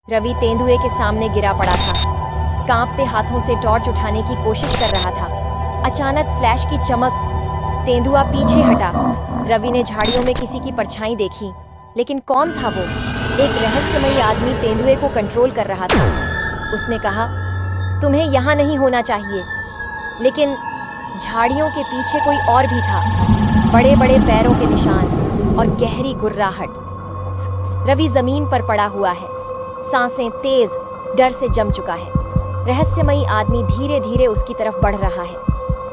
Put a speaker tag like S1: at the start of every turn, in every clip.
S1: रवि तेंदुए के सामने गिरा पड़ा था। कांपते हाथों से टॉर्च उठाने की कोशिश कर रहा था। अचानक फ्लैश की चमक, तेंदुआ पीछे हटा। रवि ने झाड़ियों में किसी की परछाई देखी, लेकिन कौन था वो? एक रहस्यमयी आदमी तेंदुए को कंट्रोल कर रहा था। उसने कहा, तुम्हें यहाँ नहीं होना चाहिए। लेकिन झाड़ियों के पीछे कोई और भी था। बड़े बड़े पैरों के निशान और गहरी गुर्राहट। रवि जमीन पर पड़ा हुआ है, सांसें तेज, डर से जम चुका है। रहस्यमयी आदमी धीरे धीरे उसकी तरफ बढ़ रहा है।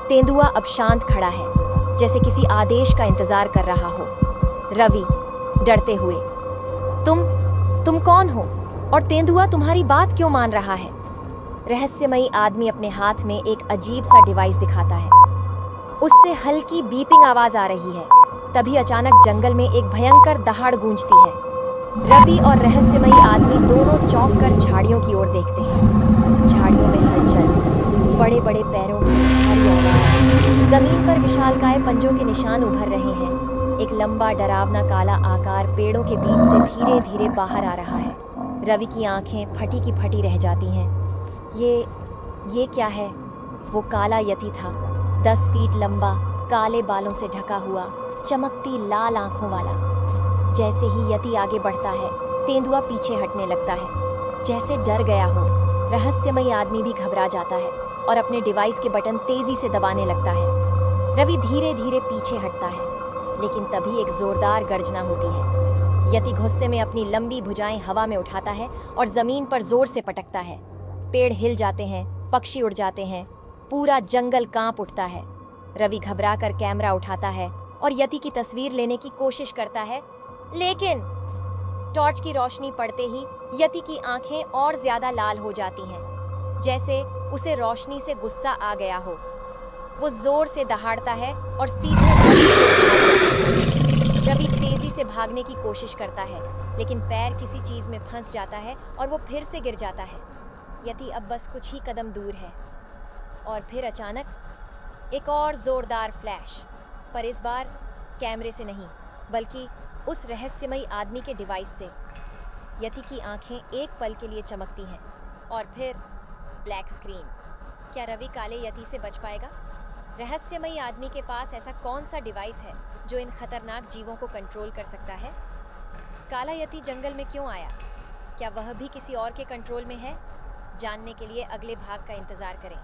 S1: तेंदुआ अब शांत खड़ा है, जैसे किसी आदेश का इंतजार कर रहा हो। रवि डरते हुए, तुम कौन हो? और तेंदुआ तुम्हारी बात क्यों मान रहा है? रहस्यमयी आदमी अपने हाथ में एक अजीब सा डिवाइस दिखाता है। उससे हल्की बीपिंग आवाज आ रही है। तभी अचानक जंगल में एक भयंकर दहाड़ गूंजती है। रवि और रहस्यमयी आदमी दोनों चौंक कर झाड़ियों की ओर देखते हैं। झाड़ियों में हलचल, बड़े बड़े पैरों की भारी आवाज, जमीन पर विशालकाय पंजों के निशान उभर रहे हैं। एक लंबा डरावना काला आकार पेड़ों के बीच से धीरे धीरे बाहर आ रहा है। रवि की आंखें फटी की फटी रह जाती हैं। ये क्या है? वो काला यति था, 10 फीट लंबा, काले बालों से ढका हुआ, चमकती लाल आंखों वाला। जैसे ही यति आगे बढ़ता है, तेंदुआ पीछे हटने लगता है, जैसे डर गया हो। रहस्यमयी आदमी भी घबरा जाता है और अपने डिवाइस के बटन तेजी से दबाने लगता है। रवि धीरे धीरे पीछे हटता है, लेकिन तभी एक जोरदार गर्जना होती है। यति गुस्से में अपनी लंबी भुजाएं हवा में उठाता है और जमीन पर जोर से पटकता है। पेड़ हिल जाते हैं, पक्षी उड़ जाते हैं, पूरा जंगल कांप उठता है। रवि घबरा कर कैमरा उठाता है और यति की तस्वीर लेने की कोशिश करता है, लेकिन टॉर्च की रोशनी पड़ते ही यति की आंखें और ज्यादा लाल हो जाती हैं, जैसे उसे रोशनी से गुस्सा आ गया हो। वो जोर से दहाड़ता है और सीधे रवि तेजी से भागने की कोशिश करता है, लेकिन पैर किसी चीज में फंस जाता है और वो फिर से गिर जाता है। यति अब बस कुछ ही कदम दूर है और फिर अचानक एक और जोरदार फ्लैश, पर इस बार कैमरे से नहीं, बल्कि उस रहस्यमयी आदमी के डिवाइस से। यति की आंखें एक पल के लिए चमकती हैं और फिर ब्लैक स्क्रीन। क्या रवि काले यति से बच पाएगा? रहस्यमयी आदमी के पास ऐसा कौन सा डिवाइस है जो इन खतरनाक जीवों को कंट्रोल कर सकता है? काला यति जंगल में क्यों आया? क्या वह भी किसी और के कंट्रोल में है? जानने के लिए अगले भाग का इंतजार करें।